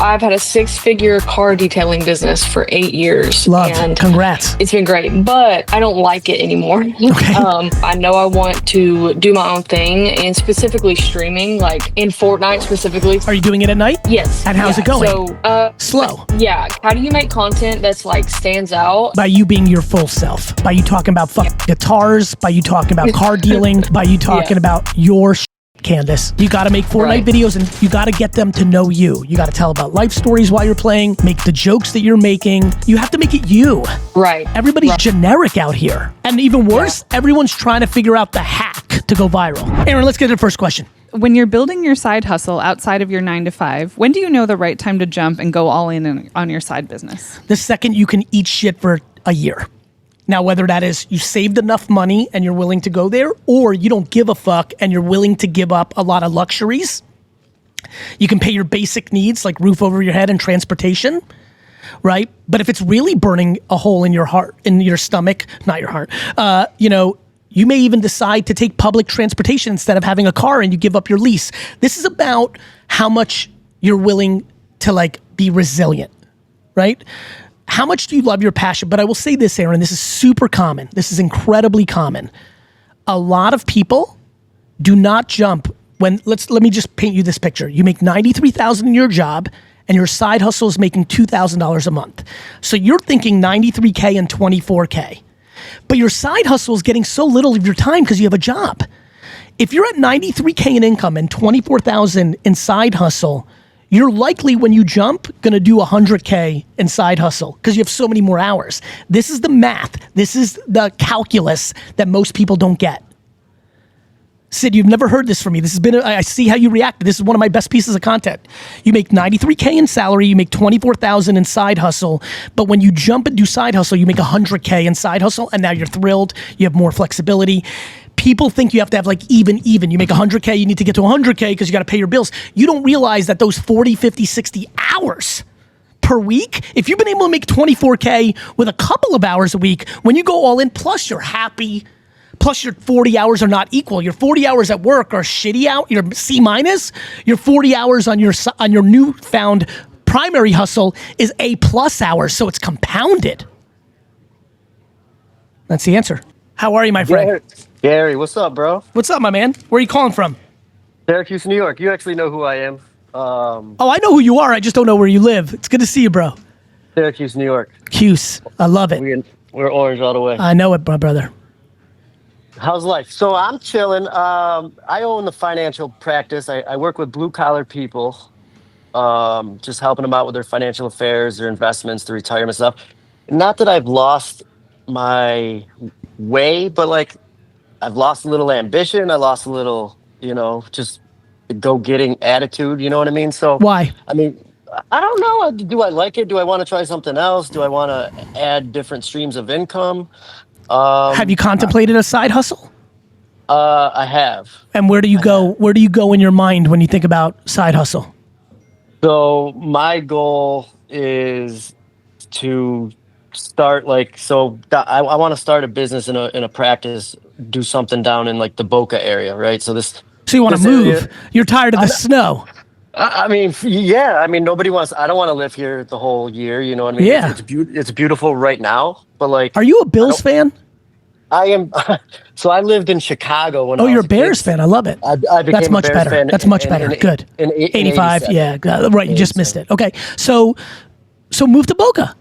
I've had a 6-figure car detailing business for 8 years. Love. And Congrats. it's been great, but I don't like it anymore. Okay. I know I want to do my own thing, and specifically streaming, like in Fortnite specifically. Are you doing it at night? Yes. And how's it going? So, slow. Yeah. How do you make content that's like stands out? By you being your full self. By you talking about guitars. By you talking about car dealing. By you talking about your Candace. You got to make Fortnite videos, and you got to get them to know you. You got to tell about life stories while you're playing, make the jokes that you're making. You have to make it you. Right. Everybody's generic out here. And even worse, everyone's trying to figure out the hack to go viral. Aaron, let's get to the first question. When you're building your side hustle outside of your 9 to 5, when do you know the right time to jump and go all in on your side business? The second you can eat shit for a year. Now, whether that is you saved enough money and you're willing to go there, or you don't give a fuck and you're willing to give up a lot of luxuries. You can pay your basic needs like roof over your head and transportation, right? But if it's really burning a hole in your heart, in your stomach, not your heart, you may even decide to take public transportation instead of having a car, and you give up your lease. This is about how much you're willing to like be resilient, right? How much do you love your passion? But I will say this, Aaron, this is super common. This is incredibly common. A lot of people do not jump when, let me just paint you this picture. You make $93,000 in your job and your side hustle is making $2,000 a month. So you're thinking $93K and $24K. But your side hustle is getting so little of your time because you have a job. If you're at $93K in income and $24,000 in side hustle, you're likely when you jump gonna do $100K in side hustle because you have so many more hours. This is the math. This is the calculus that most people don't get. Sid, you've never heard this from me. This has been, I see how you reacted. This is one of my best pieces of content. You make $93K in salary, you make $24,000 in side hustle, but when you jump and do side hustle, you make $100K in side hustle, and now you're thrilled, you have more flexibility. People think you have to have like even. You make $100K, you need to get to $100K because you got to pay your bills. You don't realize that those 40, 50, 60 hours per week, if you've been able to make $24K with a couple of hours a week, when you go all in, plus you're happy, plus your 40 hours are not equal. Your 40 hours at work are shitty out, you're C-. Your 40 hours on your newfound primary hustle is A+ hours, so it's compounded. That's the answer. How are you, my friend? Gary, what's up, bro? What's up, my man? Where are you calling from? Syracuse, New York. You actually know who I am. I know who you are. I just don't know where you live. It's good to see you, bro. Syracuse, New York. Cuse. I love it. We're orange all the way. I know it, my brother. How's life? So I'm chilling. I own the financial practice. I work with blue-collar people, just helping them out with their financial affairs, their investments, their retirement stuff. Not that I've lost my way, but like I've lost a little ambition. I lost a little, just go-getting attitude. You know what I mean? So why? I mean, I don't know. Do I like it? Do I want to try something else? Do I want to add different streams of income? Have you contemplated a side hustle? I have. And where do you go? Where do you go in your mind when you think about side hustle? So my goal is to start I want to start a business in a practice, do something down in like the Boca area, right? So you want to move? Area, you're tired of the snow. I mean, yeah. I mean, nobody wants. I don't want to live here the whole year. You know what I mean? Yeah. It's beautiful right now, but like. Are you a Bills fan? I am. So I lived in Chicago when. You're a Bears fan. I love it. I became That's much a Bears better. fan. That's much better. Good. In 85. Yeah. Right. You just missed it. Okay. So move to Boca.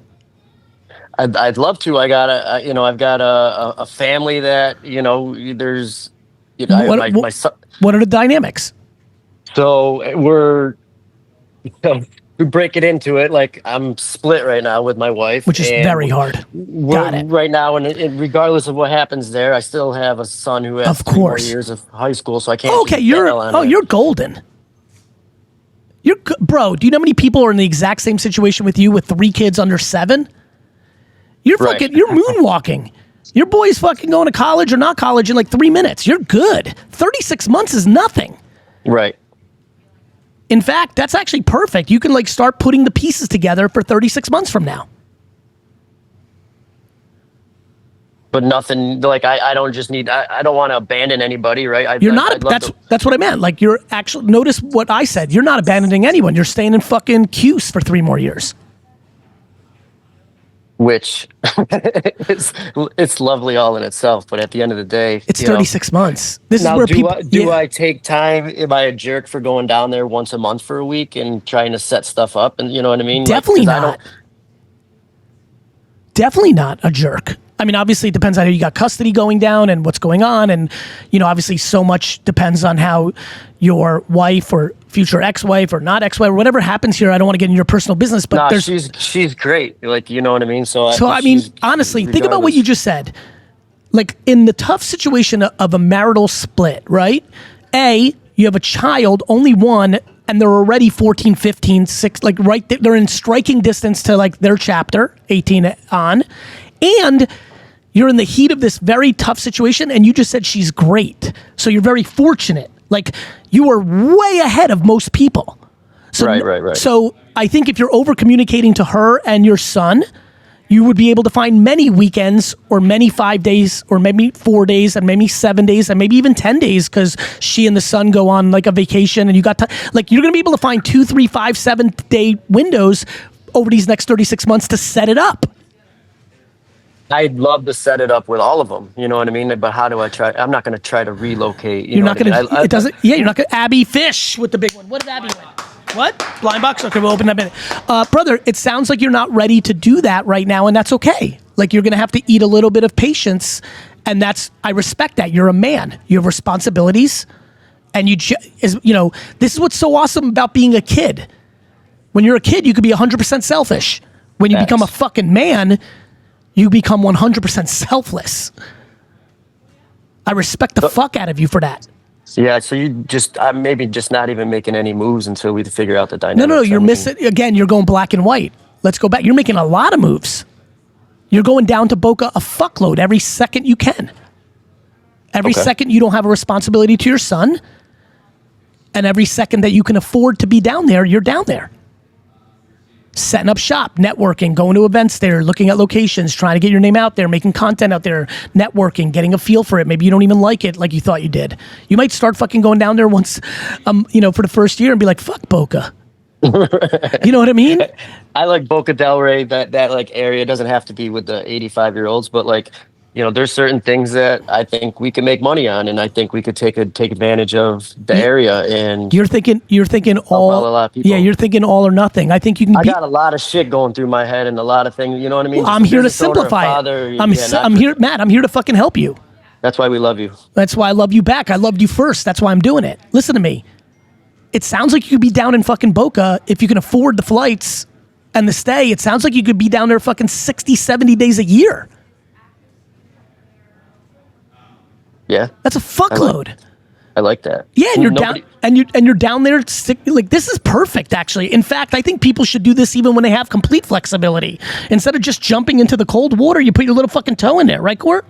I'd love to. I've got a family that there's my son. What are the dynamics? So we're to break it into it, like I'm split right now with my wife, which is very hard. Got it. Right now, and regardless of what happens there, I still have a son who has 3 more years of high school, so I can't. Okay, you're golden. Bro, do you know how many people are in the exact same situation with you with 3 kids under 7? You're fucking, you're moonwalking. Your boy's fucking going to college or not college in like 3 minutes. You're good. 36 months is nothing. Right. In fact, that's actually perfect. You can like start putting the pieces together for 36 months from now. but nothing like I don't just need. I don't want to abandon anybody, right? You're not. That's what I meant. Like you're actually. Notice what I said. You're not abandoning anyone. You're staying in fucking Cuse for 3 more years. Which it's lovely all in itself, but at the end of the day, it's 36 months. This now, is where people. I take time? Am I a jerk for going down there once a month for a week and trying to set stuff up? And you know what I mean? Definitely not. Definitely not a jerk. I mean, obviously, it depends on how you got custody going down and what's going on. And, obviously, so much depends on how your wife or future ex-wife or not ex-wife or whatever happens here. I don't want to get in your personal business, but she's great. Like, you know what I mean? So I mean, honestly, think about what you just said. Like, in the tough situation of a marital split, right? You have a child, only one, and they're already 14, 15, 6, like right there. They're in striking distance to like their chapter, 18 on. And you're in the heat of this very tough situation, and you just said she's great. So you're very fortunate. Like, you are way ahead of most people. So, right. So I think if you're over communicating to her and your son, you would be able to find many weekends or many 5 days or maybe 4 days and maybe 7 days and maybe even 10 days because she and the son go on like a vacation and you got like you're going to be able to find 2, 3, 5, 7 day windows over these next 36 months to set it up. I'd love to set it up with all of them. You know what I mean? But how do I try? I'm not going to try to relocate. You're not going to. It doesn't. Yeah, you're not going to. Abby Fish with the big one. What did Abby win? What? Blind box? Okay, we'll open that in a minute. Brother, it sounds like you're not ready to do that right now, and that's okay. Like, you're going to have to eat a little bit of patience, and I respect that. You're a man. You have responsibilities, and this is what's so awesome about being a kid. When you're a kid, you could be 100% selfish. When you become a fucking man, you become 100% selfless. I respect the fuck out of you for that. Yeah, so you just maybe just not even making any moves until we figure out the dynamics. No, you're missing again. You're going black and white. Let's go back. You're making a lot of moves. You're going down to Boca a fuckload every second you can. Every second you don't have a responsibility to your son, and every second that you can afford to be down there, you're down there. Setting up shop, networking, going to events there, looking at locations, trying to get your name out there, making content out there, networking, getting a feel for it. Maybe you don't even like it like you thought you did. You might start fucking going down there once, for the first year and be like, fuck Boca. You know what I mean? I like Boca Del Rey, that like area. It doesn't have to be with the 85-year-olds, but like, there's certain things that I think we can make money on, and I think we could take advantage of the area. And you're thinking all. A lot of people. Yeah, you're thinking all or nothing. I think you can. I got a lot of shit going through my head and a lot of things. You know what I mean? Well, I'm here to simplify it. I'm here, Matt. I'm here to fucking help you. That's why we love you. That's why I love you back. I loved you first. That's why I'm doing it. Listen to me. It sounds like you could be down in fucking Boca if you can afford the flights and the stay. It sounds like you could be down there fucking 60, 70 days a year. Yeah, that's a fuckload. I like that. Yeah, and you're down there. Like, this is perfect, actually. In fact, I think people should do this even when they have complete flexibility. Instead of just jumping into the cold water, you put your little fucking toe in there, right, Court?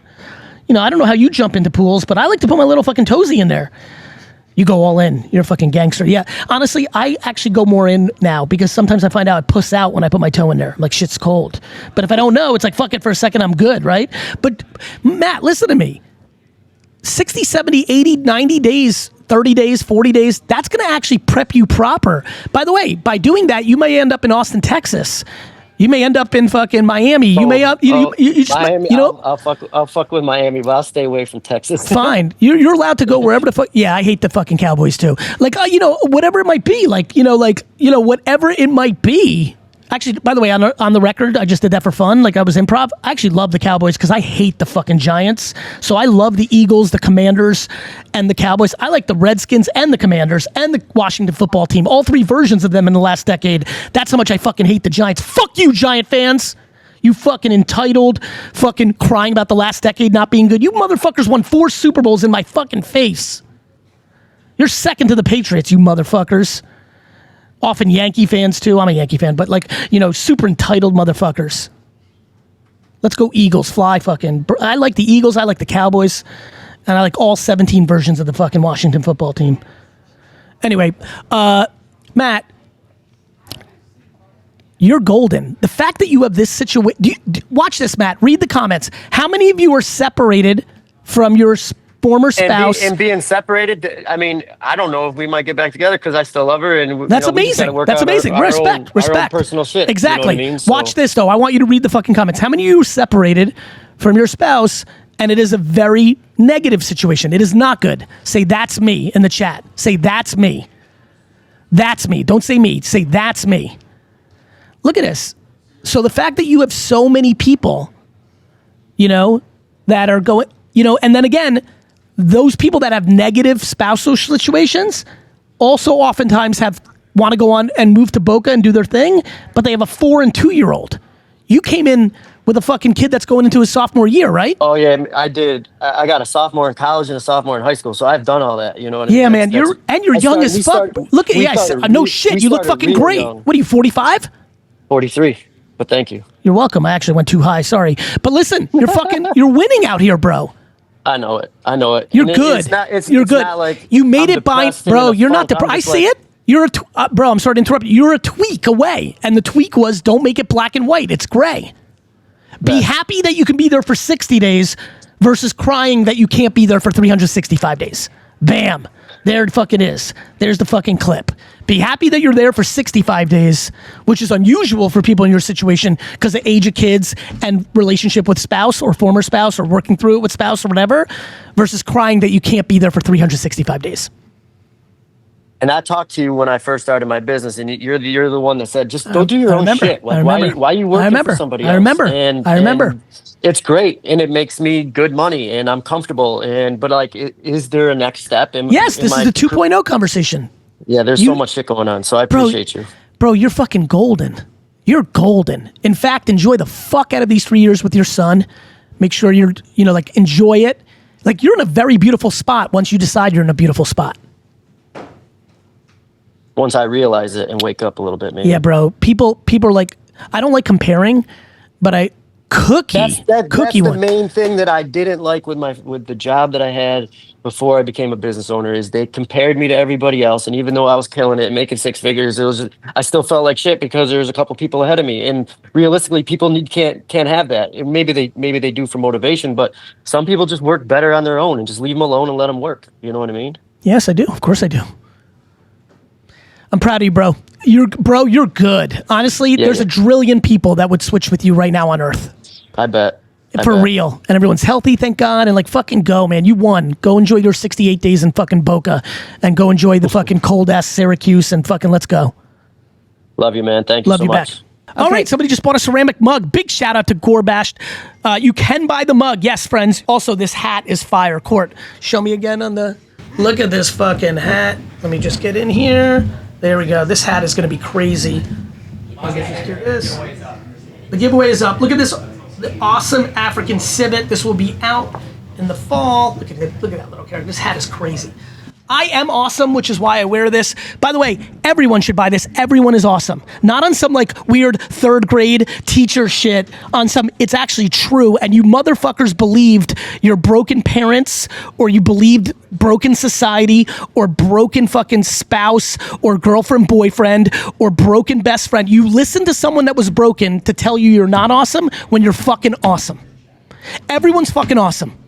I don't know how you jump into pools, but I like to put my little fucking toesy in there. You go all in. You're a fucking gangster. Yeah, honestly, I actually go more in now because sometimes I find out I puss out when I put my toe in there. I'm like, shit's cold. But if I don't know, it's like, fuck it for a second, I'm good, right? But Matt, listen to me. 60, 70, 80, 90 days, 30 days, 40 days, that's going to actually prep you proper. By the way, by doing that, you may end up in Austin, Texas. You may end up in fucking Miami. You may up, you just, Miami, I'll fuck with Miami, but I'll stay away from Texas. Fine. You're allowed to go wherever the fuck. Yeah, I hate the fucking Cowboys too. Like, whatever it might be, whatever it might be. Actually, by the way, on the record, I just did that for fun. Like, I was improv. I actually love the Cowboys because I hate the fucking Giants. So I love the Eagles, the Commanders, and the Cowboys. I like the Redskins and the Commanders and the Washington football team. All 3 versions of them in the last decade. That's how much I fucking hate the Giants. Fuck you, Giant fans. You fucking entitled, fucking crying about the last decade not being good. You motherfuckers won 4 Super Bowls in my fucking face. You're second to the Patriots, you motherfuckers. Often Yankee fans too. I'm a Yankee fan, but super entitled motherfuckers. Let's go Eagles, fly fucking. I like the Eagles, I like the Cowboys, and I like all 17 versions of the fucking Washington football team. Anyway, Matt, You're golden. The fact that you have this situation, watch this, Matt. Read the comments. How many of you are separated from your former spouse? And being separated, I mean, I don't know if we might get back together because I still love her. And that's amazing. That's amazing. Respect. Our own personal shit. Exactly. You know what I mean? So, watch this, though. I want you to read the fucking comments. How many of you are separated from your spouse and it is a very negative situation? It is not good. Say, that's me in the chat. Say, that's me. That's me. Don't say me. Say, that's me. Look at this. So the fact that you have so many people, that are going, and then again, those people that have negative spousal situations also oftentimes want to go on and move to Boca and do their thing, but they have a 4 and 2-year-old. You came in with a fucking kid that's going into his sophomore year, right? Oh yeah, I did. I got a sophomore in college and a sophomore in high school, so I've done all that. You know what I mean? Yeah, man. You're young as fuck. Look at no shit. You look fucking great. Young. What are you, 45? 43. But thank you. You're welcome. I actually went too high. Sorry, but listen, you're winning out here, bro. I know it. You're good. You're good. Not like you made it by, bro. You're not depressed. I see it. You're bro. I'm sorry to interrupt you. You're a tweak away, and the tweak was don't make it black and white. It's gray. Be happy that you can be there for 60 days versus crying that you can't be there for 365 days. Bam. There it fucking is. There's the fucking clip. Be happy that you're there for 65 days, which is unusual for people in your situation because of age of kids and relationship with spouse or former spouse or working through it with spouse or whatever, versus crying that you can't be there for 365 days. And I talked to you when I first started my business, and you're the one that said, just go do your own shit. Like, why are you working for somebody else? I remember. And it's great, and it makes me good money, and I'm comfortable. But like, is there a next step? Yes, this is the 2.0 conversation. Yeah, there's so much shit going on, so I appreciate you. Bro, you're fucking golden. You're golden. In fact, enjoy the fuck out of these 3 years with your son. Make sure you're, enjoy it. Like, you're in a very beautiful spot once you decide you're in a beautiful spot. Once I realize it and wake up a little bit, maybe. Yeah, bro. People are like, I don't like comparing, but That's the main thing that I didn't like with the job that I had before I became a business owner is they compared me to everybody else, and even though I was killing it, making 6 figures, I still felt like shit because there was a couple people ahead of me. And realistically, people can't have that. Maybe they do for motivation, but some people just work better on their own and just leave them alone and let them work. You know what I mean? Yes, I do. Of course, I do. I'm proud of you, bro. You're good. Honestly, there's a trillion people that would switch with you right now on Earth. I bet. For real. And everyone's healthy, thank God. And like, fucking go, man. You won. Go enjoy your 68 days in fucking Boca and go enjoy the fucking cold ass Syracuse and fucking let's go. Love you, man. Thank you so much. Love you back. All right, somebody just bought a ceramic mug. Big shout out to Gorbashed. You can buy the mug. Yes, friends. Also, this hat is fire. Court, show me again on the... Look at this fucking hat. Let me just get in here. There we go. This hat is going to be crazy. Here it is. The giveaway is up. Look at this. The awesome African civet. This will be out in the fall. Look at it. Look at that little character. This hat is crazy. I am awesome, which is why I wear this. By the way, everyone should buy this. Everyone is awesome. Not on some like weird 3rd grade teacher shit. On some, it's actually true. And you motherfuckers believed your broken parents, or you believed broken society, or broken fucking spouse, or girlfriend, boyfriend, or broken best friend. You listened to someone that was broken to tell you you're not awesome when you're fucking awesome. Everyone's fucking awesome.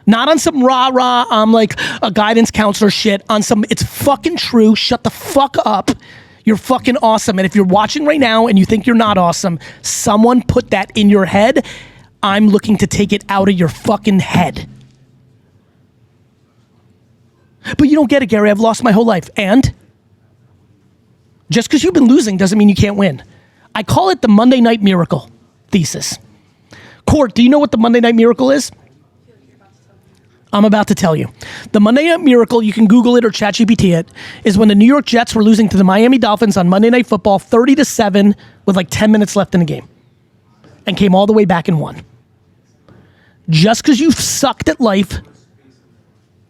Not on some rah-rah, I'm like a guidance counselor shit. On some, it's fucking true. Shut the fuck up. You're fucking awesome. And if you're watching right now and you think you're not awesome, someone put that in your head. I'm looking to take it out of your fucking head. But you don't get it, Gary. I've lost my whole life. And just because you've been losing doesn't mean you can't win. I call it the Monday Night Miracle thesis. Court, do you know what the Monday Night Miracle is? I'm about to tell you. The Monday Night Miracle, you can Google it or ChatGPT it, is when the New York Jets were losing to the Miami Dolphins on Monday Night Football 30-7 with like 10 minutes left in the game and came all the way back and won. Just because you sucked at life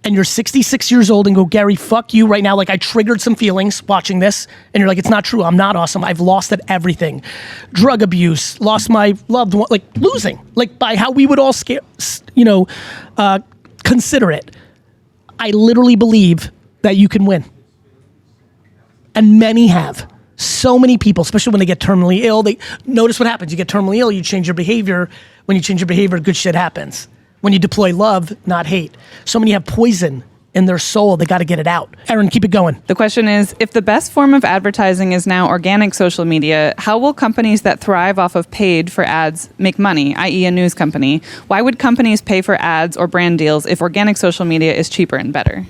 and you're 66 years old and go, Gary, fuck you right now. Like I triggered some feelings watching this and you're like, it's not true. I'm not awesome. I've lost at everything. Drug abuse, lost my loved one, like losing, like by how we would all consider it. I literally believe that you can win. And many have. So many people, especially when they get terminally ill, they notice what happens. You get terminally ill, you change your behavior. When you change your behavior, good shit happens. When you deploy love, not hate. So many have poison in their soul. They got to get it out. Aaron, keep it going. The question is, if the best form of advertising is now organic social media, how will companies that thrive off of paid for ads make money, i.e. a news company? Why would companies pay for ads or brand deals if organic social media is cheaper and better?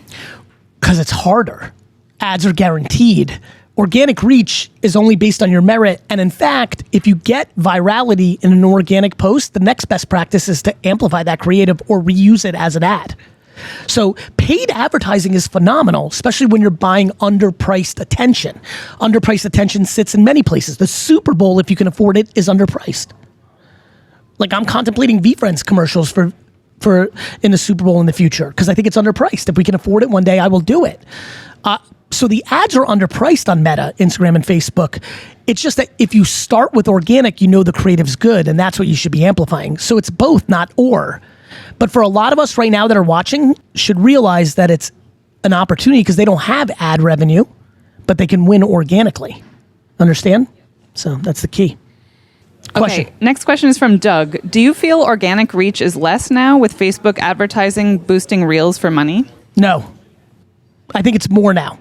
Because it's harder. Ads are guaranteed. Organic reach is only based on your merit. And in fact, if you get virality in an organic post, the next best practice is to amplify that creative or reuse it as an ad. So paid advertising is phenomenal, especially when you're buying underpriced attention. Underpriced attention sits in many places. The Super Bowl, if you can afford it, is underpriced. Like I'm contemplating VFriends commercials for in the Super Bowl in the future because I think it's underpriced. If we can afford it one day, I will do it. So the ads are underpriced on Meta, Instagram, and Facebook. It's just that if you start with organic, you know the creative's good, and that's what you should be amplifying. So it's both, not or. But for a lot of us right now that are watching, should realize that it's an opportunity because they don't have ad revenue, but they can win organically. Understand? So that's the key. Question. Okay, next question is from Doug. Do you feel organic reach is less now with Facebook advertising boosting Reels for money? No. I think it's more now.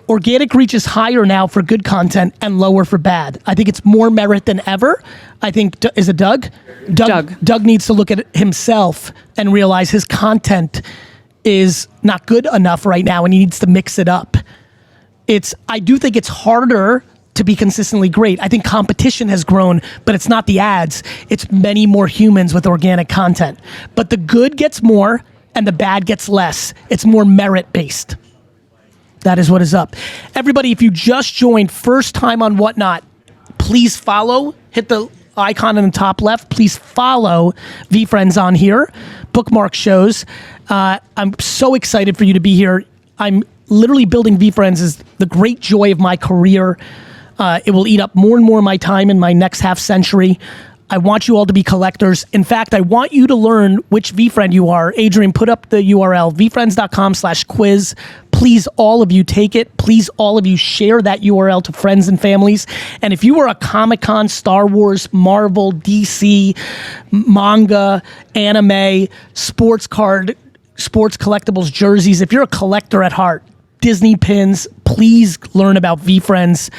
Organic reach is higher now for good content and lower for bad. I think it's more merit than ever. I think, is it Doug? Doug needs to look at himself and realize his content is not good enough right now and he needs to mix it up. I do think it's harder to be consistently great. I think competition has grown, but it's not the ads. It's many more humans with organic content. But the good gets more and the bad gets less. It's more merit-based. That is what is up. Everybody, if you just joined first time on Whatnot, please follow. Hit the icon in the top left. Please follow VFriends on here. Bookmark shows. I'm so excited for you to be here. I'm literally building VFriends is the great joy of my career. It will eat up more and more of my time in my next half century. I want you all to be collectors. In fact, I want you to learn which VFriend you are. Adrian, put up the URL, vfriends.com/quiz. Please, all of you take it. Please, all of you share that URL to friends and families. And if you are a Comic-Con, Star Wars, Marvel, DC, manga, anime, sports collectibles, jerseys, if you're a collector at heart, Disney pins, please learn about VFriends.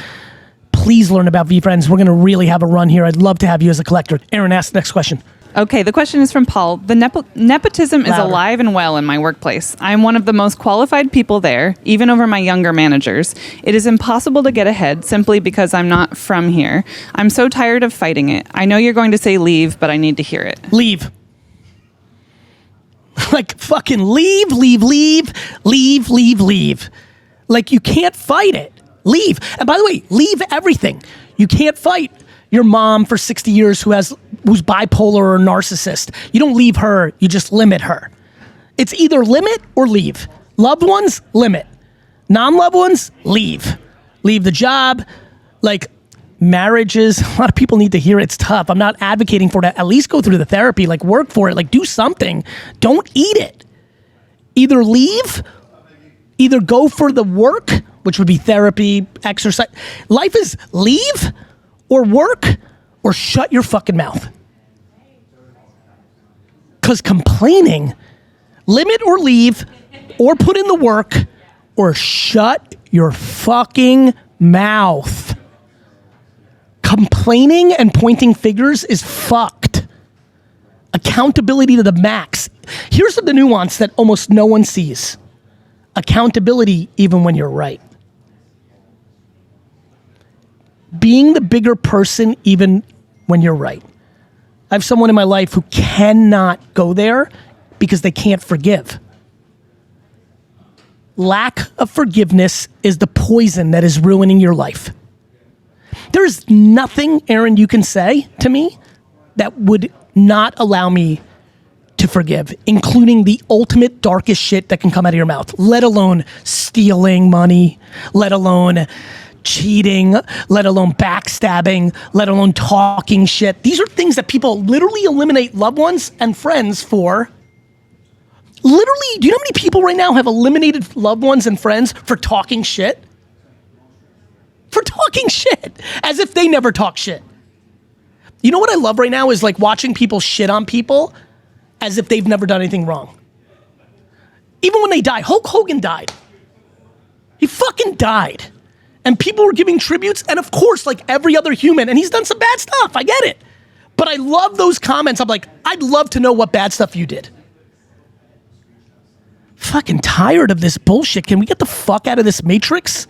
Please learn about VFriends. We're going to really have a run here. I'd love to have you as a collector. Aaron, ask the next question. Okay, the question is from Paul. The nepotism is alive and well in my workplace. I'm one of the most qualified people there, even over my younger managers. It is impossible to get ahead simply because I'm not from here. I'm so tired of fighting it. I know you're going to say leave, but I need to hear it. Leave. Like fucking leave. Like you can't fight it. Leave. And by the way, leave everything. You can't fight your mom for 60 years who's bipolar or narcissist. You don't leave her, you just limit her. It's either limit or leave. Loved ones, limit. Non-loved ones, leave. Leave the job. Like marriages, a lot of people need to hear it's tough. I'm not advocating for it. At least go through the therapy, like work for it, like do something. Don't eat it. Either leave, either go for the work, which would be therapy, exercise. Life is leave or work or shut your fucking mouth. Because complaining, limit or leave or put in the work or shut your fucking mouth. Complaining and pointing fingers is fucked. Accountability to the max. Here's the nuance that almost no one sees. Accountability even when you're right. Being the bigger person even when you're right. I have someone in my life who cannot go there because they can't forgive. Lack of forgiveness is the poison that is ruining your life. There's nothing, Aaron, you can say to me that would not allow me to forgive, including the ultimate darkest shit that can come out of your mouth, let alone stealing money, let alone cheating, let alone backstabbing, let alone talking shit. These are things that people literally eliminate loved ones and friends for. Literally, do you know how many people right now have eliminated loved ones and friends for talking shit? for talking shit, as if they never talk shit. You know what I love right now is like watching people shit on people as if they've never done anything wrong. Even when they die, Hulk Hogan died. He fucking died. And people were giving tributes, and of course, like every other human, and he's done some bad stuff, I get it. But I love those comments. I'm like, I'd love to know what bad stuff you did. Fucking tired of this bullshit. Can we get the fuck out of this matrix?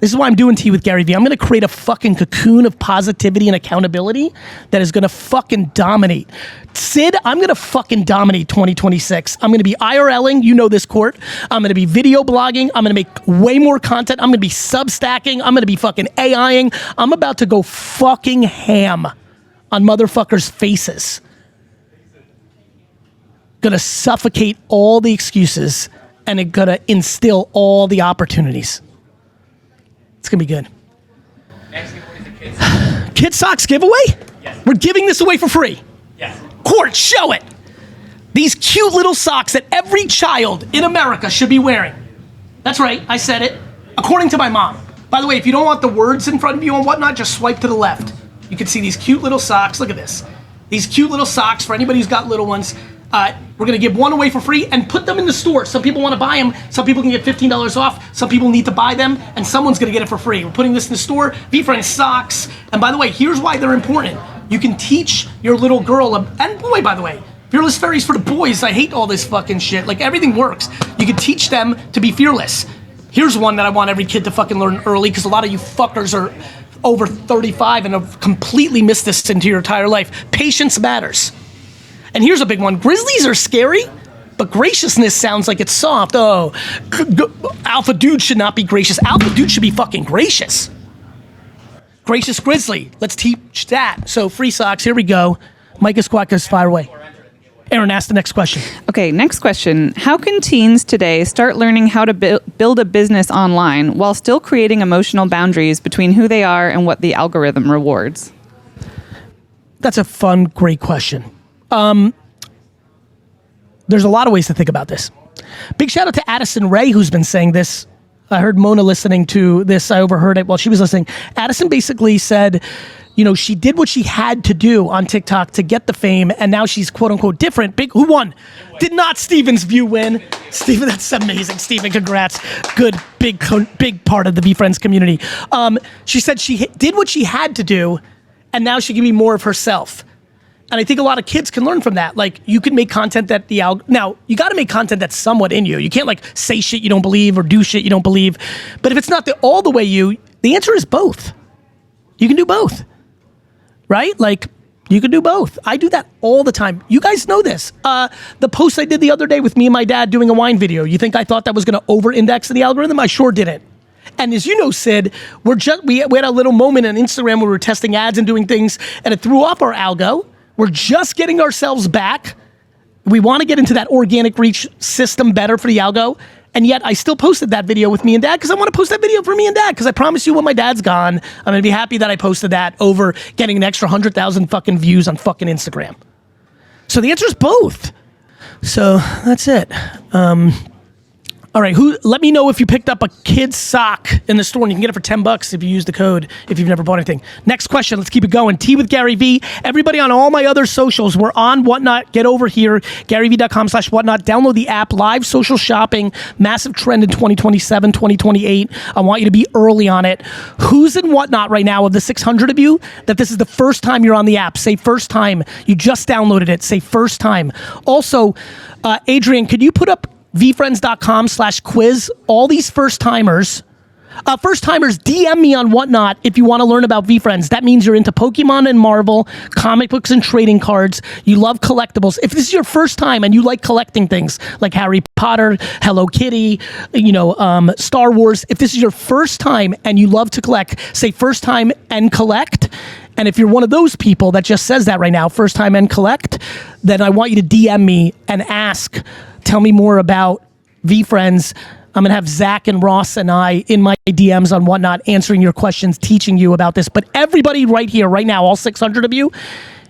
This is why I'm doing Tea with GaryVee. I'm gonna create a fucking cocoon of positivity and accountability that is gonna fucking dominate. Sid, I'm gonna fucking dominate 2026. I'm gonna be IRLing, you know this, Court. I'm gonna be video blogging. I'm gonna make way more content. I'm gonna be substacking. I'm gonna be fucking AIing. I'm about to go fucking ham on motherfuckers' faces. Gonna suffocate all the excuses and it gonna instill all the opportunities. It's gonna be good. Next giveaway is the Kid socks giveaway? Yes. We're giving this away for free. Yes. Court, show it. These cute little socks that every child in America should be wearing. That's right, I said it. According to my mom. By the way, if you don't want the words in front of you and whatnot, just swipe to the left. You can see these cute little socks. Look at this. These cute little socks for anybody who's got little ones. We're gonna give one away for free and put them in the store. Some people wanna buy them. Some people can get $15 off. Some people need to buy them and someone's gonna get it for free. We're putting this in the store. VeeFriends socks. And by the way, here's why they're important. You can teach your little girl, and boy, by the way, Fearless Fairies for the boys. I hate all this fucking shit. Like everything works. You can teach them to be fearless. Here's one that I want every kid to fucking learn early because a lot of you fuckers are over 35 and have completely missed this into your entire life. Patience matters. And here's a big one. Grizzlies are scary, but graciousness sounds like it's soft. Oh, alpha dude should not be gracious. Alpha dude should be fucking gracious. Gracious grizzly. Let's teach that. So free socks, here we go. Micah Squawkas, fire away. Aaron, ask the next question. Okay, next question. How can teens today start learning how to build a business online while still creating emotional boundaries between who they are and what the algorithm rewards? That's a fun, great question. There's a lot of ways to think about this. Big shout out to Addison Ray, who's been saying this. I heard Mona listening to this. I overheard it while she was listening. Addison basically said, you know, she did what she had to do on TikTok to get the fame, and now she's quote unquote different. Big, who won? Did not Steven's view win? Steven, that's amazing. Steven, congrats. Good, big part of the VeeFriends community. She said she did what she had to do, and now she can be more of herself. And I think a lot of kids can learn from that. Like, you can make content that now, you gotta make content that's somewhat in you. You can't like say shit you don't believe or do shit you don't believe. But if it's not all the way you, the answer is both. You can do both, right? Like, you can do both. I do that all the time. You guys know this. The post I did the other day with me and my dad doing a wine video, you think I thought that was gonna over-index in the algorithm? I sure didn't. And as you know, Sid, we had a little moment on Instagram where we were testing ads and doing things, and it threw off our algo. We're just getting ourselves back. We want to get into that organic reach system better for the algo. And yet I still posted that video with me and dad because I want to post that video for me and dad because I promise you when my dad's gone, I'm going to be happy that I posted that over getting an extra 100,000 fucking views on fucking Instagram. So the answer is both. So that's it. All right, let me know if you picked up a kid's sock in the store, and you can get it for $10 if you use the code if you've never bought anything. Next question, let's keep it going. Tea with GaryVee. Everybody on all my other socials, we're on Whatnot. Get over here, GaryVee.com/whatnot. Download the app, live social shopping, massive trend in 2027, 2028. I want you to be early on it. Who's in Whatnot right now of the 600 of you that this is the first time you're on the app? Say first time. You just downloaded it. Say first time. Also, Adrian, could you put up VeeFriends.com/quiz, all these first timers, DM me on Whatnot if you want to learn about VeeFriends. That means you're into Pokemon and Marvel, comic books and trading cards. You love collectibles. If this is your first time and you like collecting things like Harry Potter, Hello Kitty, Star Wars, if this is your first time and you love to collect, say first time and collect. And if you're one of those people that just says that right now, first time and collect, then I want you to DM me and ask, tell me more about VeeFriends. I'm gonna have Zach and Ross and I in my DMs on Whatnot answering your questions, teaching you about this. But everybody right here, right now, all 600 of you,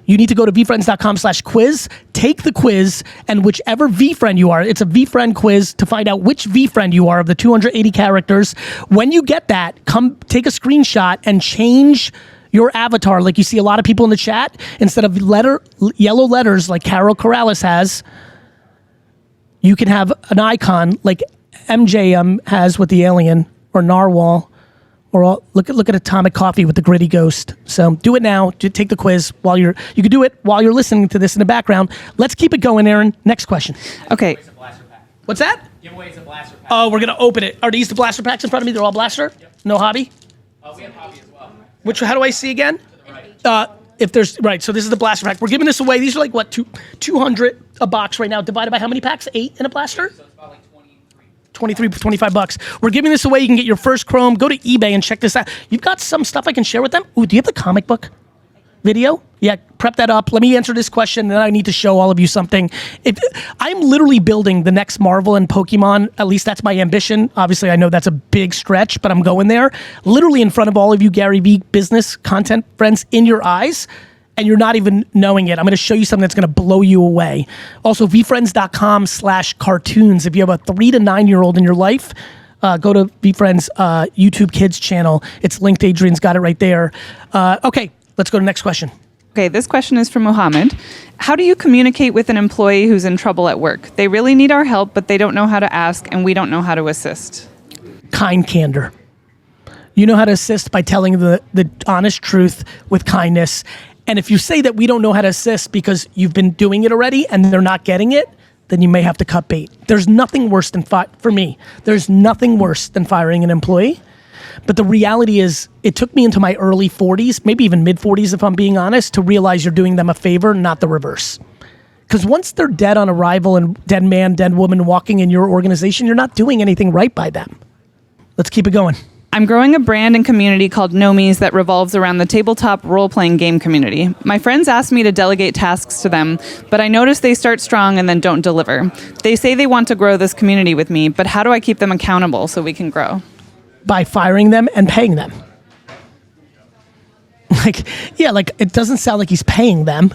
you need to go to vfriends.com/quiz, take the quiz, and whichever VFriend you are, it's a VFriend quiz to find out which VFriend you are of the 280 characters. When you get that, come take a screenshot and change your avatar like you see a lot of people in the chat. Instead of yellow letters like Carol Corrales has, you can have an icon like MJ has with the alien, or Narwhal, or look at Atomic Coffee with the gritty ghost. So do it now. Take the quiz you can do it while you're listening to this in the background. Let's keep it going, Aaron. Next question. Okay. What's that? Giveaways a blaster pack. Oh, we're gonna open it. Are these the blaster packs in front of me? They're all blaster? Yep. No hobby? We have hobby as well. How do I see again? If there's, right, so this is the blaster pack. We're giving this away. These are like, what, 200 a box right now, divided by how many packs? 8 in a blaster? So it's about like 23. $25. We're giving this away. You can get your first Chrome. Go to eBay and check this out. You've got some stuff I can share with them. Ooh, do you have the comic book video? Yeah, prep that up. Let me answer this question, and then I need to show all of you something. I'm literally building the next Marvel and Pokemon. At least that's my ambition. Obviously, I know that's a big stretch, but I'm going there. Literally in front of all of you GaryVee business content friends, in your eyes, and you're not even knowing it. I'm gonna show you something that's gonna blow you away. Also, vfriends.com/cartoons. If you have a 3 to 9 year old in your life, go to VFriends YouTube Kids channel. It's linked. Adrian's got it right there. Okay, let's go to the next question. Okay, this question is from Mohammed. How do you communicate with an employee who's in trouble at work? They really need our help, but they don't know how to ask, and we don't know how to assist. Kind candor. You know how to assist by telling the honest truth with kindness. And if you say that we don't know how to assist because you've been doing it already and they're not getting it, then you may have to cut bait. There's nothing worse than, for me, there's nothing worse than firing an employee. But the reality is, it took me into my early 40s, maybe even mid 40s if I'm being honest, to realize you're doing them a favor, not the reverse. Because once they're dead on arrival and dead man, dead woman walking in your organization, you're not doing anything right by them. Let's keep it going. I'm growing a brand and community called Nomies that revolves around the tabletop role-playing game community. My friends ask me to delegate tasks to them, but I notice they start strong and then don't deliver. They say they want to grow this community with me, but how do I keep them accountable so we can grow? By firing them and paying them. Like it doesn't sound like he's paying them.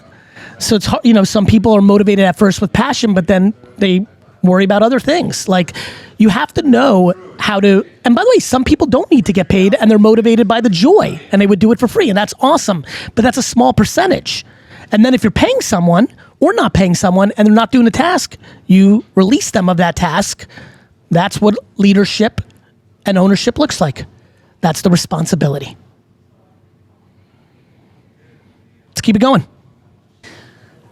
So it's hard, some people are motivated at first with passion, but then they worry about other things. Like, you have to know how to, and by the way, some people don't need to get paid and they're motivated by the joy and they would do it for free, and that's awesome, but that's a small percentage. And then if you're paying someone or not paying someone and they're not doing the task, you release them of that task. That's what leadership and ownership looks like. That's the responsibility. Let's keep it going.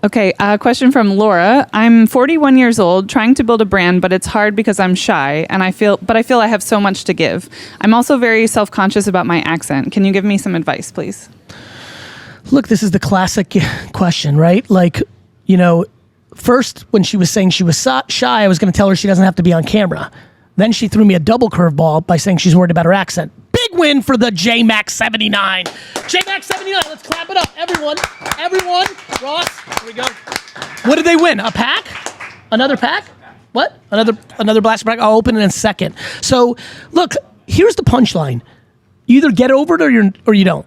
Okay, a question from Laura. I'm 41 years old, trying to build a brand, but it's hard because I'm shy, and I feel I have so much to give. I'm also very self-conscious about my accent. Can you give me some advice, please? Look, this is the classic question, right? Like, first when she was saying she was shy, I was going to tell her she doesn't have to be on camera. Then she threw me a double curveball by saying she's worried about her accent. Big win for the JMax79. JMax79, let's clap it up. Everyone. Ross, here we go. What did they win? A pack? Another pack? What? Another blaster pack? I'll open it in a second. So, look, here's the punchline. You either get over it or you don't.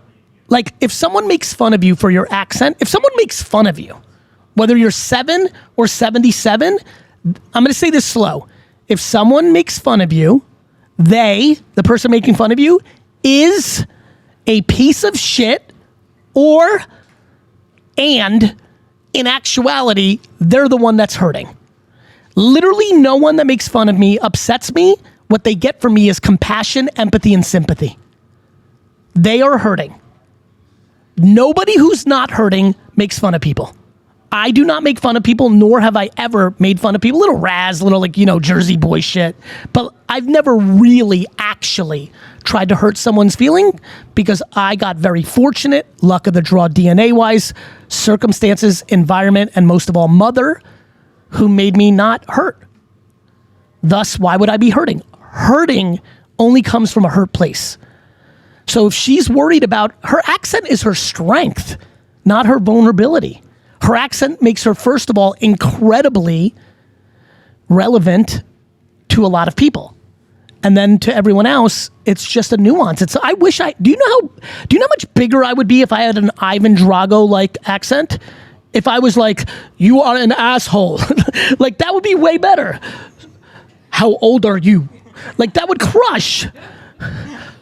Like, if someone makes fun of you for your accent, if someone makes fun of you, whether you're 7 or 77, I'm going to say this slow. If someone makes fun of you, the person making fun of you, is a piece of shit, and in actuality, they're the one that's hurting. Literally no one that makes fun of me upsets me. What they get from me is compassion, empathy, and sympathy. They are hurting. Nobody who's not hurting makes fun of people. I do not make fun of people, nor have I ever made fun of people. Little Jersey boy shit. But I've never really actually tried to hurt someone's feeling because I got very fortunate, luck of the draw DNA-wise, circumstances, environment, and most of all, mother, who made me not hurt. Thus, why would I be hurting? Hurting only comes from a hurt place. So if she's worried about, her accent is her strength, not her vulnerability. Her accent makes her, first of all, incredibly relevant to a lot of people. And then to everyone else, it's just a nuance. Do you know how much bigger I would be if I had an Ivan Drago-like accent? If I was like, you are an asshole. Like, that would be way better. How old are you? Like, that would crush.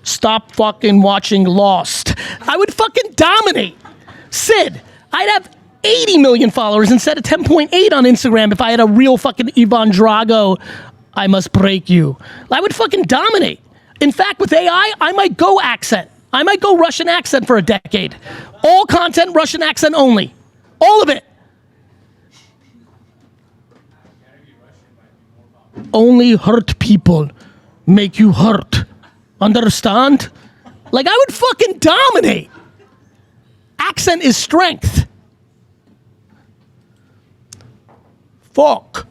Stop fucking watching Lost. I would fucking dominate. Sid, I'd have 80 million followers instead of 10.8 on Instagram if I had a real fucking Ivan Drago, I must break you. I would fucking dominate. In fact, with AI, I might go accent. I might go Russian accent for a decade. All content, Russian accent only. All of it. Only hurt people make you hurt. Understand? Like, I would fucking dominate. Accent is strength. Fuck.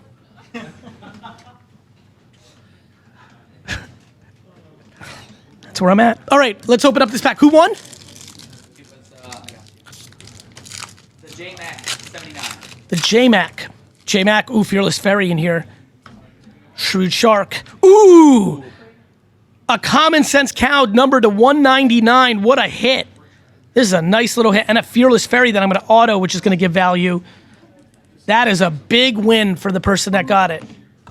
That's where I'm at. All right, let's open up this pack. Who won? It was, the J-Mac 79. The J-Mac. J-Mac, ooh, Fearless Fairy in here. Shrewd Shark. Ooh! A Common Sense Cow numbered to 199. What a hit. This is a nice little hit. And a Fearless Fairy that I'm going to auto, which is going to give value. That is a big win for the person that got it.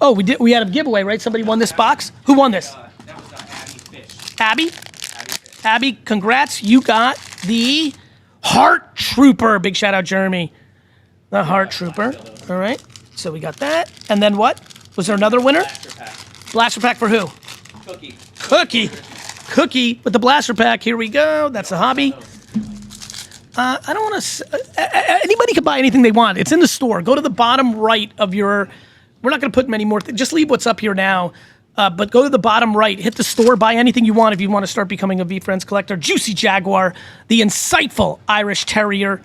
Oh, we had a giveaway, right? Somebody won this box? Who won this? That was Abby Fish. Abby? Abby Fish. Abby, congrats. You got the Heart Trooper. Big shout out, Jeremy. The Heart Trooper. All right. So we got that. And then what? Was there another winner? Blaster pack. Blaster pack for who? Cookie. Cookie with the blaster pack. Here we go. That's a hobby. I don't want to. Anybody can buy anything they want. It's in the store. Go to the bottom right of your. We're not going to put many more. Just leave what's up here now. But go to the bottom right. Hit the store. Buy anything you want if you want to start becoming a VFriends collector. Juicy Jaguar, the insightful Irish Terrier,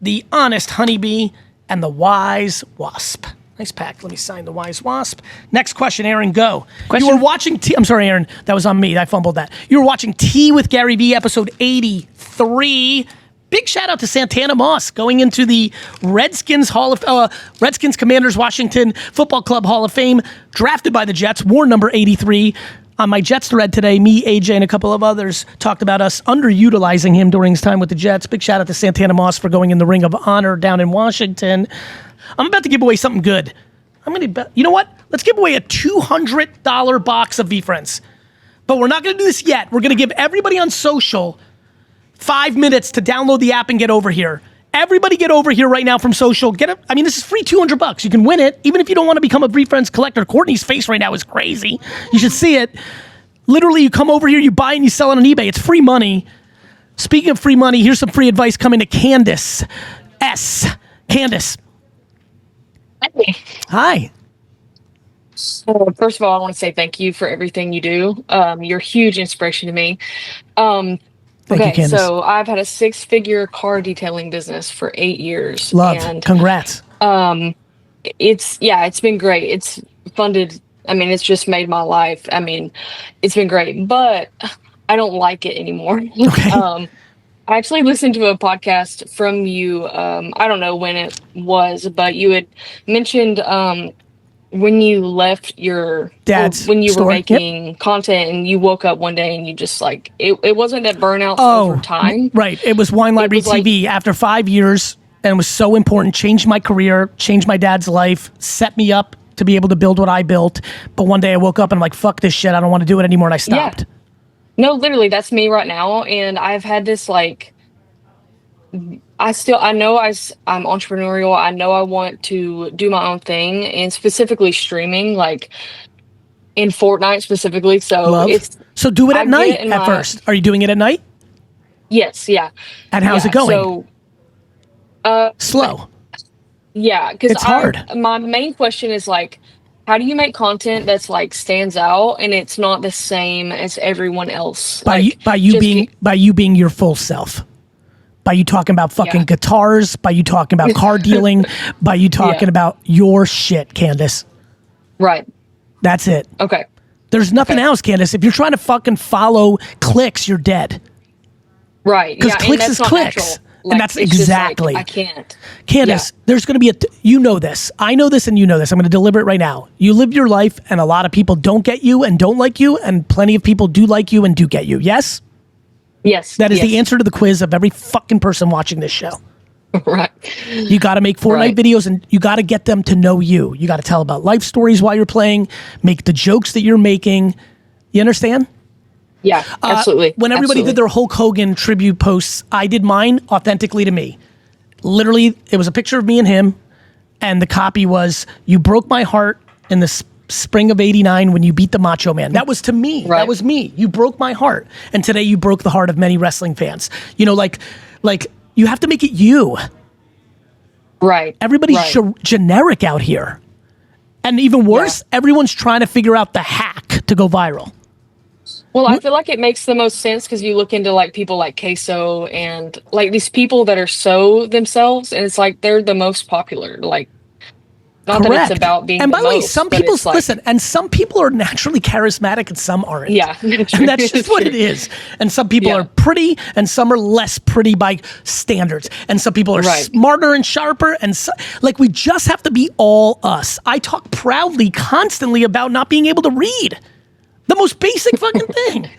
the honest Honeybee, and the Wise Wasp. Nice pack. Let me sign the Wise Wasp. Next question, Aaron, go. Question? You were watching I'm sorry, Aaron. That was on me. I fumbled that. You were watching Tea with GaryVee, episode 83. Big shout out to Santana Moss going into the Redskins Commanders Washington Football Club Hall of Fame, drafted by the Jets, wore number 83. On my Jets thread today, me, AJ, and a couple of others talked about us underutilizing him during his time with the Jets. Big shout out to Santana Moss for going in the Ring of Honor down in Washington. I'm about to give away something good. You know what? Let's give away a $200 box of VFriends. But we're not going to do this yet. We're going to give everybody on social 5 minutes to download the app and get over here. Everybody get over here right now from social. This is free $200. You can win it, even if you don't want to become a VFriends collector. Courtney's face right now is crazy. You should see it. Literally, you come over here, you buy and you sell it on eBay. It's free money. Speaking of free money, here's some free advice coming to Candace S. Candace. Hey. Hi. So first of all, I want to say thank you for everything you do. You're a huge inspiration to me. Thank you, Candace. So I've had a 6-figure car detailing business for 8 years. Love. And, Congrats. it's been great. It's funded. It's just made my life. It's been great, but I don't like it anymore. Okay. I actually listened to a podcast from you. I don't know when it was, but you had mentioned when you left your dad's when you store. were making content and you woke up one day and you just it wasn't that burnout over time. Right. It was Wine Library TV after 5 years, and it was so important. Changed my career, changed my dad's life, set me up to be able to build what I built. But one day I woke up and I'm like, fuck this shit. I don't want to do it anymore. And I stopped. Yeah. No, literally, that's me right now. And I've had this I'm entrepreneurial. I know I want to do my own thing, and specifically streaming, in Fortnite specifically. So Love. So do it at night at first. Are you doing it at night? Yes. Yeah. And how's it going? So, slow. Yeah, because it's hard. My main question is how do you make content that's stands out and it's not the same as everyone else? By you being your full self. By you talking about fucking guitars, by you talking about car dealing, by you talking about your shit, Candace. Right. That's it. Okay. There's nothing else, Candace. If you're trying to fucking follow clicks, you're dead. Right. Because clicks is clicks. Like, and that's it's just like, exactly. I can't. Candace, there's going to be you know this. I know this and you know this. I'm going to deliver it right now. You live your life and a lot of people don't get you and don't like you, and plenty of people do like you and do get you. Yes? Yes. That is yes. the answer to the quiz of every fucking person watching this show. Right. You got to make Fortnite Right. videos, and you got to get them to know you. You got to tell about life stories while you're playing, make the jokes that you're making. You understand? Yeah, absolutely. When everybody did their Hulk Hogan tribute posts, I did mine authentically to me. Literally, it was a picture of me and him, and the copy was, "You broke my heart in the spring of '89 when you beat the Macho Man." That was to me. Right. That was me. You broke my heart, and today you broke the heart of many wrestling fans. You know, like you have to make it you. Right. Everybody's right. generic out here, and even worse, everyone's trying to figure out the hack to go viral. Well, I feel like it makes the most sense because you look into like people like Queso and like these people that are so themselves, and it's like they're the most popular. Like, not Correct. that it's about being. And by the way, most, some but people it's like, listen, and some people are naturally charismatic, and some aren't. Yeah, and that's just what it is. And some people are pretty, and some are less pretty by standards. And some people are smarter and sharper, and like we just have to be all us. I talk proudly, constantly about not being able to read. The most basic fucking thing.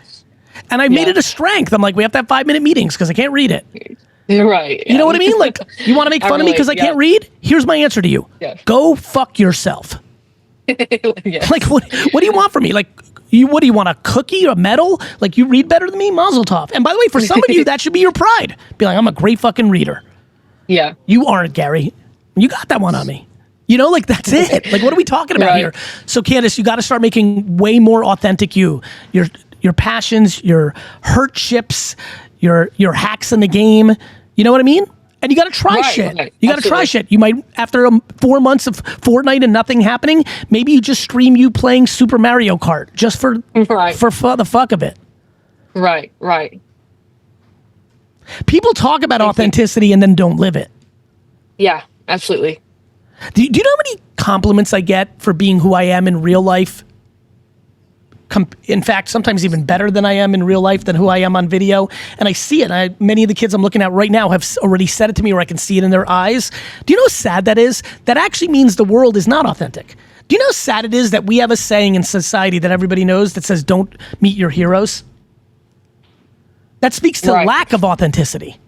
And I made it a strength. I'm like, we have to have 5-minute meetings because I can't read it. You're right. You know what I mean? Like, you want to make fun of me because I can't read? Here's my answer to you. Go fuck yourself. Like, what do you want from me? Like, what do you want, a cookie, a medal? Like, you read better than me? Mazel tov. And by the way, for some of you, that should be your pride. Be like, I'm a great fucking reader. Yeah. You aren't, Gary. You got that one on me. You know, like, that's it. Like, what are we talking about here? So, Candace, you got to start making way more authentic you. Your passions, your hurt chips, your hacks in the game. You know what I mean? And you got to try shit. Right. You got to try shit. You might, after 4 months of Fortnite and nothing happening, maybe you just stream you playing Super Mario Kart just for the fuck of it. Right. People talk about authenticity and then don't live it. Yeah, absolutely. Do you know how many compliments I get for being who I am in real life? In fact, sometimes even better than I am in real life than who I am on video. And I see it. Many of the kids I'm looking at right now have already said it to me, or I can see it in their eyes. Do you know how sad that is? That actually means the world is not authentic. Do you know how sad it is that we have a saying in society that everybody knows that says, don't meet your heroes? That speaks to lack of authenticity.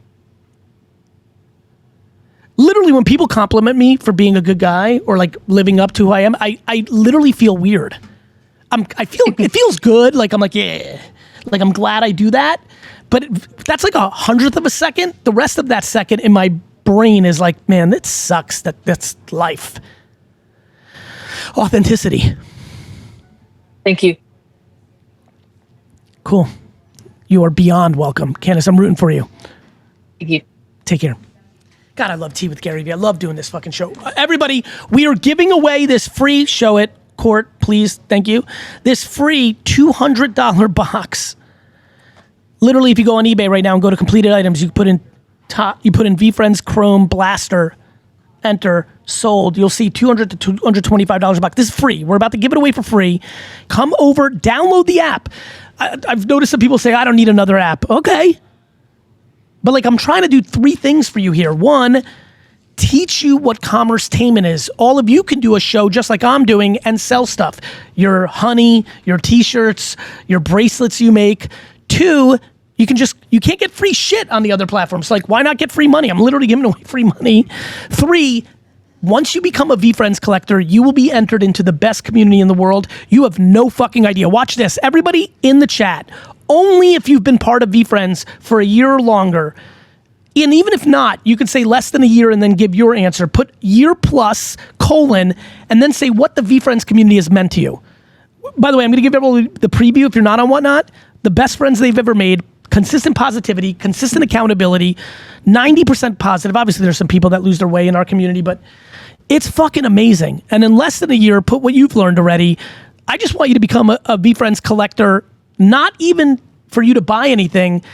Literally, when people compliment me for being a good guy or like living up to who I am, I literally feel weird. It feels good. Like, I'm like, yeah, like I'm glad I do that. But that's like 100th of a second. The rest of that second in my brain is like, man, that sucks. That's life. Authenticity. Thank you. Cool. You are beyond welcome. Candace, I'm rooting for you. Thank you. Take care. God, I love Tea with GaryVee. I love doing this fucking show. Everybody, we are giving away this free, show it, Court, please, thank you. This free $200 box. Literally, if you go on eBay right now and go to completed items, you put in VFriends Chrome Blaster, enter, sold. You'll see $200 to $225 a box. This is free. We're about to give it away for free. Come over, download the app. I've noticed some people say, I don't need another app. Okay. But like, I'm trying to do 3 things for you here. 1, teach you what commerce-tainment is. All of you can do a show just like I'm doing and sell stuff. Your honey, your t-shirts, your bracelets you make. 2, you can't get free shit on the other platforms. Like, why not get free money? I'm literally giving away free money. 3, once you become a VFriends collector, you will be entered into the best community in the world. You have no fucking idea. Watch this. Everybody in the chat, only if you've been part of VFriends for a year or longer, and even if not, you can say less than a year and then give your answer. Put year plus, colon, and then say what the VFriends community has meant to you. By the way, I'm going to give everybody the preview if you're not on Whatnot. The best friends they've ever made, consistent positivity, consistent accountability, 90% positive. Obviously, there's some people that lose their way in our community, but it's fucking amazing. And in less than a year, put what you've learned already. I just want you to become a VFriends collector, not even for you to buy anything.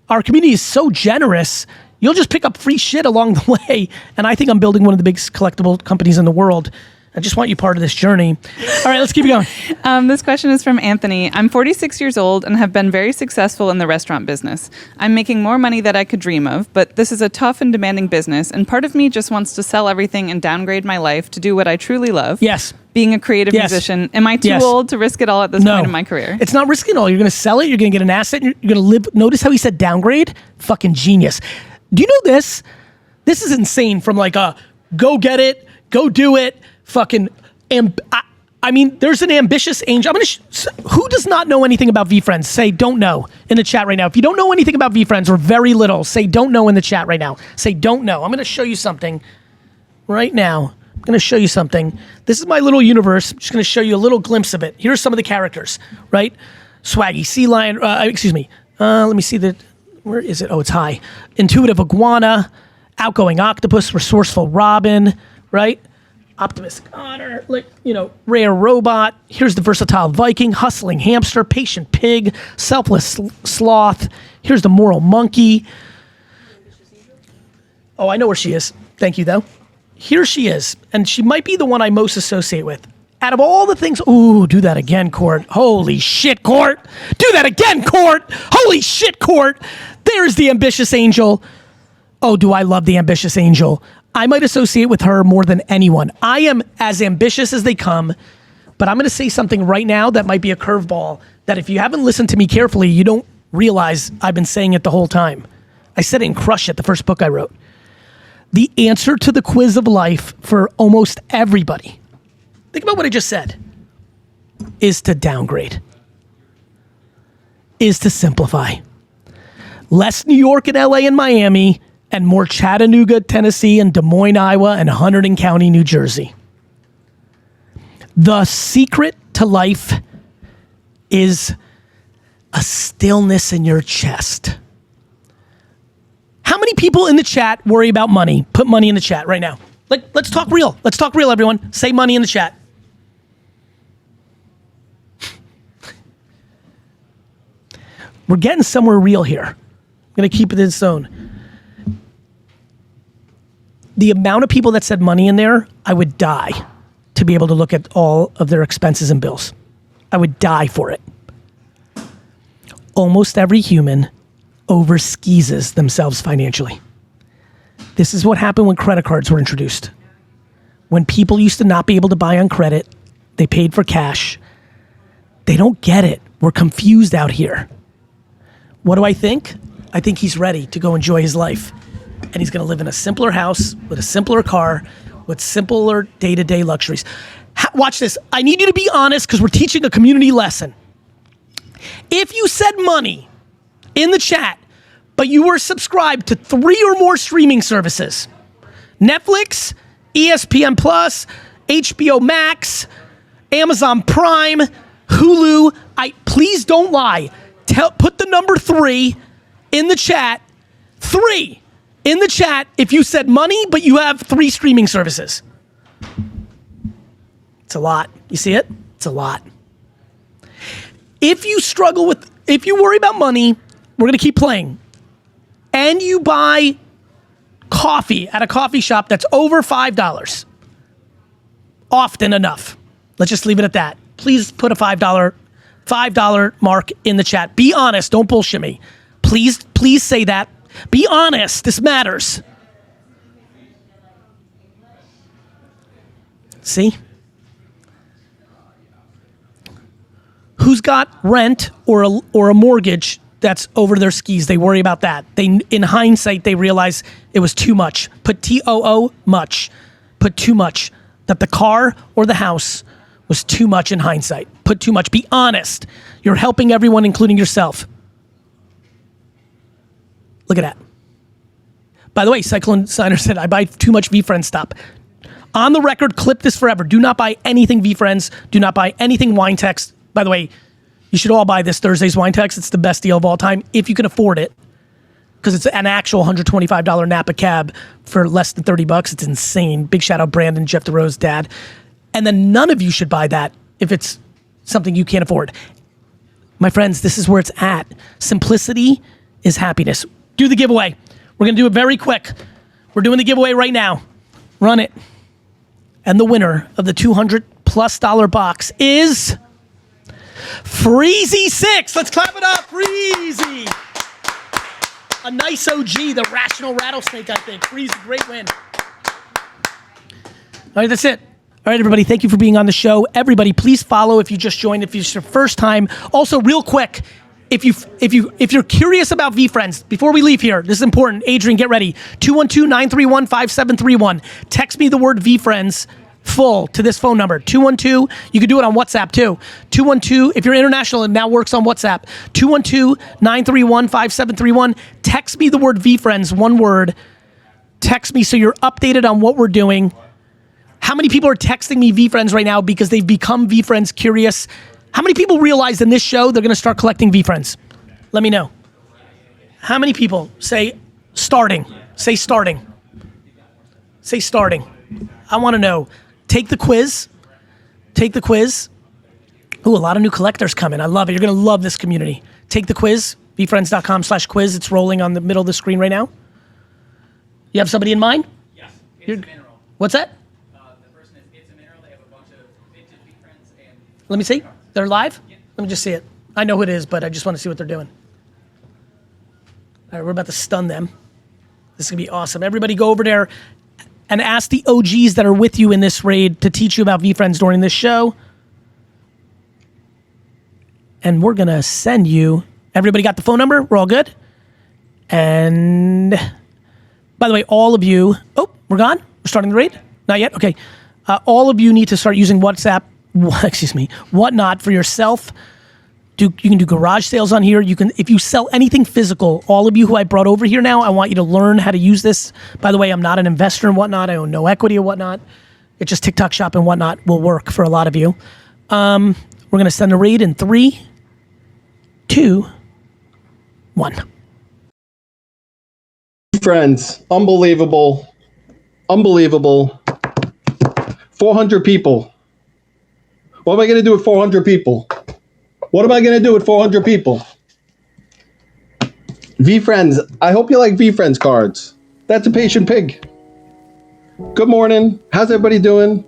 Our community is so generous. You'll just pick up free shit along the way. And I think I'm building one of the biggest collectible companies in the world. I just want you part of this journey. All right, let's keep it going. This question is from Anthony. I'm 46 years old and have been very successful in the restaurant business. I'm making more money than I could dream of, but this is a tough and demanding business, and part of me just wants to sell everything and downgrade my life to do what I truly love. Yes. Being a creative musician. Am I too old to risk it all at this point in my career? It's not risking it all. You're going to sell it. You're going to get an asset. You're going to live. Notice how he said downgrade? Fucking genius. Do you know this? This is insane from like a go get it, go do it, fucking, I mean, there's an ambitious angel. Who does not know anything about VFriends? Say don't know in the chat right now. If you don't know anything about VFriends or very little, say don't know in the chat right now. Say don't know. I'm going to show you something right now. I'm going to show you something. This is my little universe. I'm just going to show you a little glimpse of it. Here's some of the characters, right? Swaggy, sea lion, excuse me. Let me see where is it? Oh, it's high. Intuitive iguana, outgoing octopus, resourceful robin, right? Optimistic otter, rare robot. Here's the versatile Viking, hustling hamster, patient pig, selfless sloth. Here's the moral monkey. Oh, I know where she is. Thank you, though. Here she is, and she might be the one I most associate with. Out of all the things, ooh, do that again, Court. Holy shit, Court. Do that again, Court. Holy shit, Court. There's the ambitious angel. Oh, do I love the ambitious angel. I might associate with her more than anyone. I am as ambitious as they come, but I'm going to say something right now that might be a curveball that if you haven't listened to me carefully, you don't realize I've been saying it the whole time. I said it in Crush It, the first book I wrote. The answer to the quiz of life for almost everybody, think about what I just said, is to downgrade, is to simplify. Less New York and LA and Miami, and more Chattanooga, Tennessee, and Des Moines, Iowa, and Hunterdon County, New Jersey. The secret to life is a stillness in your chest. How many people in the chat worry about money? Put money in the chat right now. Let's talk real. Let's talk real, everyone. Say money in the chat. We're getting somewhere real here. I'm going to keep it in zone. The amount of people that said money in there, I would die to be able to look at all of their expenses and bills. I would die for it. Almost every human overskeezes themselves financially. This is what happened when credit cards were introduced. When people used to not be able to buy on credit, they paid for cash. They don't get it. We're confused out here. What do I think? I think he's ready to go enjoy his life. And he's going to live in a simpler house with a simpler car with simpler day-to-day luxuries. Watch this. I need you to be honest because we're teaching a community lesson. If you said money in the chat, but you were subscribed to 3 or more streaming services, Netflix, ESPN Plus, HBO Max, Amazon Prime, Hulu, please don't lie. Put the number 3 in the chat. 3 in the chat if you said money, but you have 3 streaming services. It's a lot. You see it? It's a lot. If you worry about money, we're going to keep playing. And you buy coffee at a coffee shop that's over $5. Often enough. Let's just leave it at that. Please put a $5 mark in the chat. Be honest. Don't bullshit me. Please say that. Be honest. This matters. See? Who's got rent or a mortgage that's over their skis? They worry about that. In hindsight, they realize it was too much. Put TOO, much. Put too much. That the car or the house was too much in hindsight. Put too much. Be honest. You're helping everyone, including yourself. Look at that. By the way, Cyclone Signer said, I buy too much VFriends stop. On the record, clip this forever. Do not buy anything VFriends. Do not buy anything Wine Text. By the way, you should all buy this Thursday's Wine Text. It's the best deal of all time, if you can afford it. Because it's an actual $125 Napa cab for less than $30. It's insane. Big shout out Brandon, Jeff DeRoe's dad. And then none of you should buy that if it's something you can't afford. My friends, this is where it's at. Simplicity is happiness. Do the giveaway. We're going to do it very quick. We're doing the giveaway right now. Run it. And the winner of the $200+ box is Freezy6. Let's clap it up, Freezy. A nice OG, the Rational Rattlesnake, I think. Freezy, great win. All right, that's it. All right, everybody, thank you for being on the show. Everybody, please follow if you just joined, if it's your first time. Also, real quick, if you're curious about VeeFriends, before we leave here, this is important. Adrian, get ready. 212-931-5731. Text me the word VeeFriends full to this phone number. 212, you can do it on WhatsApp too. 212, if you're international, it now works on WhatsApp. 212-931-5731. Text me the word VeeFriends, one word. Text me so you're updated on what we're doing. How many people are texting me VeeFriends right now because they've become VeeFriends curious? How many people realize in this show they're going to start collecting VeeFriends? Let me know. How many people say starting? Say starting. Say starting. I want to know. Take the quiz. Take the quiz. Ooh, a lot of new collectors coming. I love it. You're going to love this community. Take the quiz. VeeFriends.com/quiz. It's rolling on the middle of the screen right now. You have somebody in mind? Yes. It's a mineral. What's that? The person is, it's a mineral. They have a bunch of vintage VeeFriends and... Let me see. They're live? Yeah. Let me just see it. I know who it is, but I just want to see what they're doing. All right, we're about to stun them. This is going to be awesome. Everybody go over there and ask the OGs that are with you in this raid to teach you about VeeFriends during this show. And we're going to send you... Everybody got the phone number? We're all good? And... By the way, all of you... Oh, we're gone? We're starting the raid? Not yet? Okay. All of you need to start using WhatsApp... Excuse me. Whatnot for yourself. You can do garage sales on here. You can, if you sell anything physical, all of you who I brought over here now, I want you to learn how to use this. By the way, I'm not an investor in Whatnot. I own no equity in Whatnot. It's just TikTok Shop and Whatnot will work for a lot of you. We're going to send a raid in 3, 2, 1. Friends, unbelievable. 400 people. What am I going to do with 400 people? What am I going to do with 400 people? VeeFriends, I hope you like VeeFriends cards. That's a patient pig. Good morning. How's everybody doing?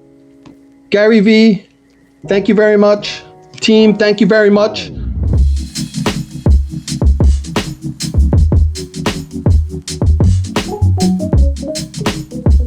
GaryVee, thank you very much. Team, thank you very much.